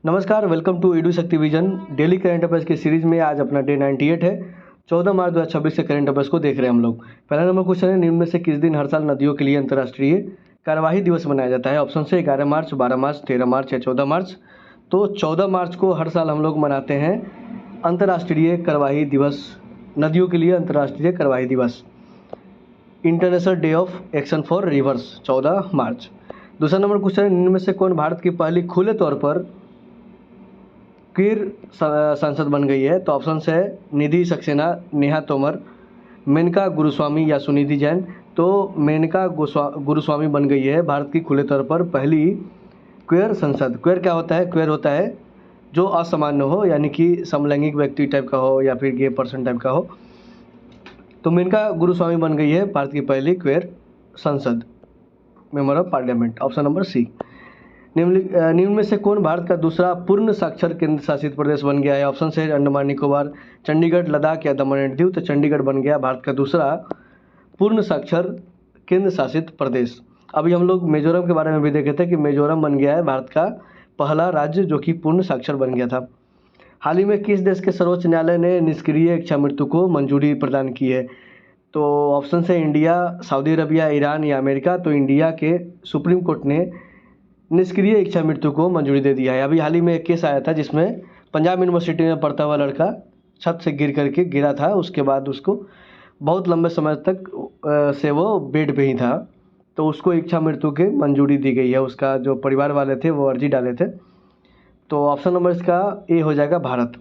नमस्कार, welcome to edu शक्ति vision. Daily current affairs की सीरीज में आज अपना डे 98 है। 14 मार्च 2026 से करंट अफेयर्स को देख रहे हैं हम लोग। पहला नंबर क्वेश्चन है, निम्न में से किस दिन हर साल नदियों के लिए अंतर्राष्ट्रीय कार्यवाही दिवस मनाया जाता है? ऑप्शन से 11 मार्च, 12 मार्च, 13 मार्च या 14 मार्च। तो 14 मार्च को हर साल हम लोग मनाते हैं अंतर्राष्ट्रीय कार्यवाही दिवस, नदियों के लिए अंतर्राष्ट्रीय कार्यवाही दिवस, international day of action for reverse, 14 मार्च। दूसरा नंबर क्वेश्चन है, निम्न में से कौन भारत की पहली खुले तौर पर क्वीर सांसद बन गई है? तो ऑप्शन है निधि सक्सेना, नेहा तोमर, मेनका गुरुस्वामी या सुनिधि जैन। तो मेनका गुरुस्वामी बन गई है भारत की खुले तौर पर पहली क्वेयर संसद। क्वेयर क्या होता है? क्वेयर होता है जो असामान्य हो, यानी कि समलैंगिक व्यक्ति टाइप का हो या फिर गे पर्सन टाइप का हो। तो मेनका गुरुस्वामी बन गई है भारत की पहली क्वेयर संसद, member of parliament. Option number C. निम्न में से कौन भारत का दूसरा पूर्ण साक्षर केंद्र शासित प्रदेश बन गया है? ऑप्शन है अंडमान निकोबार, चंडीगढ़, लद्दाख या दमन एंड दीव। तो चंडीगढ़ बन गया भारत का दूसरा पूर्ण साक्षर केंद्र शासित प्रदेश। अभी हम लोग मिजोरम के बारे में भी देखे थे कि मिजोरम बन गया है भारत का पहला राज्य जो कि पूर्ण साक्षर बन गया था। हाल ही में किस देश के सर्वोच्च न्यायालय ने निष्क्रिय इच्छा मृत्यु को मंजूरी प्रदान की है? तो ऑप्शन है इंडिया, सऊदी अरबिया, ईरान या अमेरिका। तो इंडिया के सुप्रीम कोर्ट ने निष्क्रिय इच्छा मृत्यु को मंजूरी दे दिया है। अभी हाल ही में एक केस आया था जिसमें पंजाब यूनिवर्सिटी में पढ़ता हुआ लड़का छत से गिरा था। उसके बाद उसको बहुत लंबे समय तक से वो बेड पे ही था, तो उसको इच्छा मृत्यु की मंजूरी दी गई है। उसका जो परिवार वाले थे वो अर्जी डाले थे। तो ऑप्शन नंबर इसका ए हो जाएगा, भारत।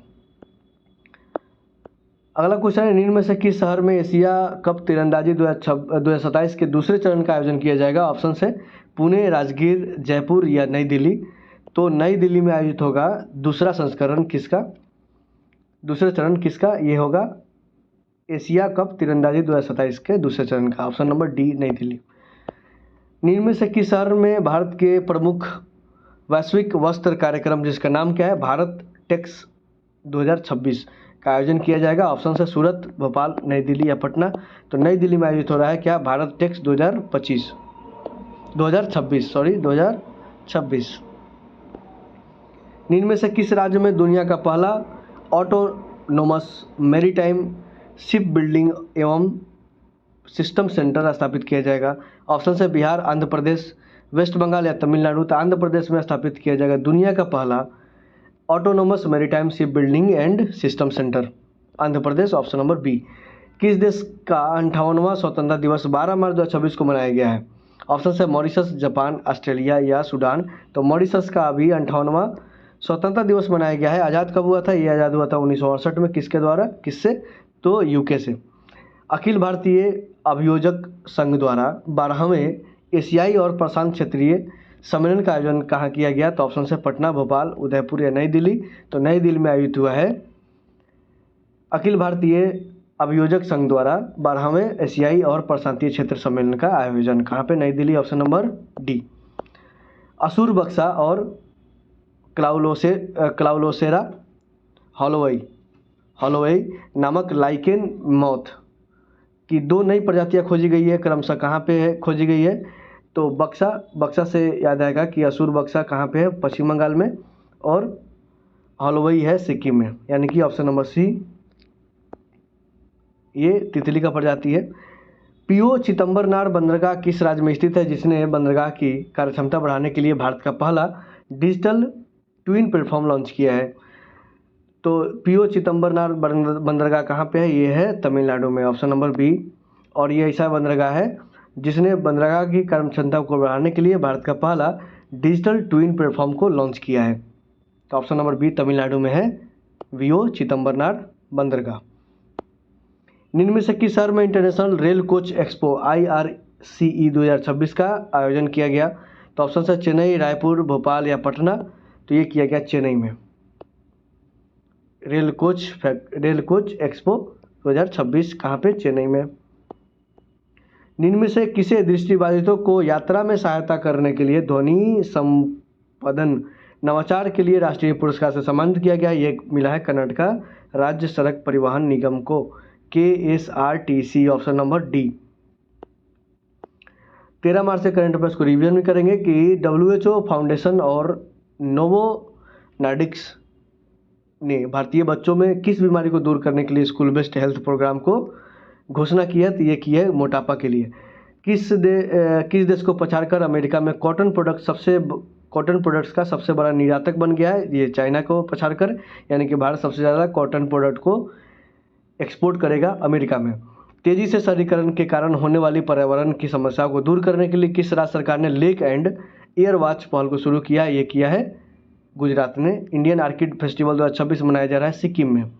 अगला क्वेश्चन है, निम्न में से किस शहर में एशिया कप तीरंदाजी 2027 के दूसरे चरण का आयोजन किया जाएगा? ऑप्शन है पुणे, राजगीर, जयपुर या नई दिल्ली। तो नई दिल्ली में आयोजित होगा दूसरा संस्करण किसका, दूसरा चरण किसका? ये होगा एशिया कप तीरंदाजी 2027 के दूसरे चरण का। ऑप्शन नंबर डी, नई दिल्ली। निम्न में से किस शहर में भारत के प्रमुख वैश्विक वस्त्र कार्यक्रम जिसका नाम क्या है, भारत टेक्स 2026 का आयोजन किया जाएगा? ऑप्शन है सूरत, भोपाल, नई दिल्ली या पटना। तो नई दिल्ली में आयोजित हो रहा है क्या, भारत टेक्स 2026। निम्न में से किस राज्य में दुनिया का पहला ऑटोनोमस मैरीटाइम शिप बिल्डिंग एवं सिस्टम सेंटर स्थापित किया जाएगा? ऑप्शन है बिहार, आंध्र प्रदेश, वेस्ट बंगाल या तमिलनाडु। तो आंध्र प्रदेश में स्थापित किया जाएगा दुनिया का पहला autonomous maritime ship building and system centre, Andhra Pradesh. Option number B. किस देश का 58वां स्वतंत्रता दिवस 12 मार्च 2026 को मनाया गया है? ऑप्शन है मॉरिशस, जापान, ऑस्ट्रेलिया या सूडान। तो मॉरिशस का अभी 58वां स्वतंत्रता दिवस मनाया गया है। आज़ाद कब हुआ था? ये आज़ाद हुआ था 1968 में। किसके द्वारा, किससे? तो यूके से। अखिल भारतीय अभियोजक संघ द्वारा 12वें एशियाई और प्रशांत क्षेत्रीय सम्मेलन का आयोजन कहाँ किया गया? तो ऑप्शन है पटना, भोपाल, उदयपुर या नई दिल्ली। तो नई दिल्ली में आयोजित हुआ है अखिल भारतीय अभियोजक संघ द्वारा 12वें एशियाई और प्रशांतीय क्षेत्र सम्मेलन का आयोजन। कहाँ पे? नई दिल्ली। Option number D. असुर बक्सा और क्लाउलोसेरा हॉलोवेई नामक लाइकेन मौत की 2 नई प्रजातियां खोजी गई है। क्रमशः कहाँ पे खोजी गई है? तो बक्सा से याद आएगा कि असुर बक्सा कहाँ पे है? पश्चिम बंगाल में, और हॉलोवेई है सिक्किम में, यानी कि ऑप्शन नंबर सी, ये तितली का प्रजाति है। पीओ चिदम्बरनार बंदरगाह किस राज्य में स्थित है, जिसने बंदरगाह की कार्यक्षमता बढ़ाने के लिए भारत का पहला डिजिटल ट्विन प्लेटफॉर्म लॉन्च किया है? तो पीओ चिदम्बरनार बंदरगाह कहाँ पे है? ये है तमिलनाडु में। Option number B. और ये ऐसा बंदरगाह है जिसने बंदरगाह की कार्यक्षमता को बढ़ाने के लिए भारत का पहला डिजिटल ट्विन प्लेटफॉर्म को लॉन्च किया है। तो ऑप्शन नंबर बी तमिलनाडु में है पीओ चिदम्बरनार बंदरगाह। निम्न में से किस शहर में international rail coach expo IRCE 2026 का आयोजन किया गया? तो ऑप्शन है चेन्नई, रायपुर, भोपाल या पटना। तो ये किया गया चेन्नई में। रेल कोच एक्सपो 2026 कहाँ पे? चेन्नई में। निम्न में से किसे दृष्टिबाधितों को यात्रा में सहायता करने के लिए ध्वनि संपादन नवाचार के लिए राष्ट्रीय पुरस्कार से सम्मानित किया गया? ये मिला है कर्नाटका राज्य सड़क परिवहन निगम को, KSRTC। Option number D. 13 मार्च से करंट अफेयर्स को रिवीजन भी करेंगे कि WHO फाउंडेशन और नोवो नॉर्डिक्स ने भारतीय बच्चों में किस बीमारी को दूर करने के लिए स्कूल बेस्ड हेल्थ प्रोग्राम को घोषणा की है? तो ये की है मोटापा के लिए। किस देश को पछाड़कर अमेरिका में कॉटन प्रोडक्ट्स का सबसे बड़ा निर्यातक बन गया है? ये चाइना को पछाड़कर, यानी कि भारत सबसे ज़्यादा कॉटन प्रोडक्ट को एक्सपोर्ट करेगा अमेरिका में। तेज़ी से शहरीकरण के कारण होने वाली पर्यावरण की समस्याओं को दूर करने के लिए किस राज्य सरकार ने लेक एंड एयर वॉच पहल को शुरू किया? ये किया है गुजरात ने। इंडियन आर्किड फेस्टिवल 2026 मनाया जा रहा है सिक्किम में।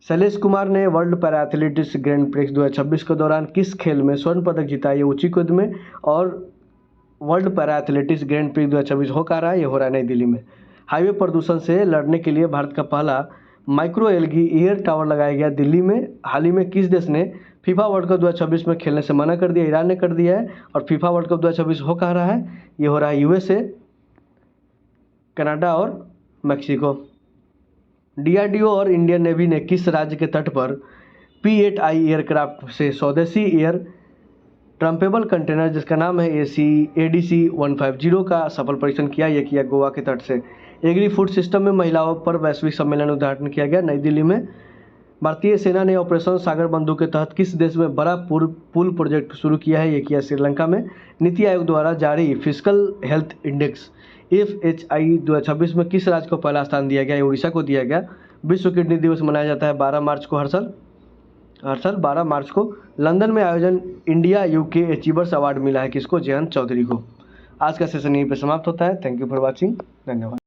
शैलेश कुमार ने world para athletics grand prix 2026 के दौरान किस खेल में स्वर्ण पदक जीता? ये ऊंची कूद में। और world para athletics grand prix 2026 हो कहाँ रहा है? ये हो रहा है नई दिल्ली में। हाईवे प्रदूषण से लड़ने के लिए भारत का पहला माइक्रो एलगी एयर टावर लगाया गया दिल्ली में। हाल ही में किस देश ने फीफा वर्ल्ड कप 2026 में खेलने से मना कर दिया? ईरान ने कर दिया है। और फीफा वर्ल्ड कप 2026 हो कहाँ रहा है? ये हो रहा है यूएसए, कनाडा और मैक्सिको। डीआरडीओ और इंडियन नेवी ने किस राज्य के तट पर P-8I एयरक्राफ्ट से स्वदेशी एयर ट्रम्पेबल कंटेनर जिसका नाम है ADC 150 का सफल परीक्षण किया? यह किया गोवा के तट से। एग्री फूड सिस्टम में महिलाओं पर वैश्विक सम्मेलन उद्घाटन किया गया नई दिल्ली में। भारतीय सेना ने ऑपरेशन सागर बंधु के तहत किस देश में बड़ा पुल प्रोजेक्ट शुरू किया है? ये किया श्रीलंका में। नीति आयोग द्वारा जारी फिजिकल हेल्थ इंडेक्स FHI 2026 में किस राज्य को पहला स्थान दिया गया? उड़ीसा को दिया गया। विश्व किडनी दिवस मनाया जाता है 12 मार्च को हर साल 12 मार्च को। लंदन में आयोजन इंडिया UK अचीवर्स अवार्ड मिला है किसको? जयंत चौधरी को। आज का सेशन यहीं पे समाप्त होता है। Thank you for watching. धन्यवाद।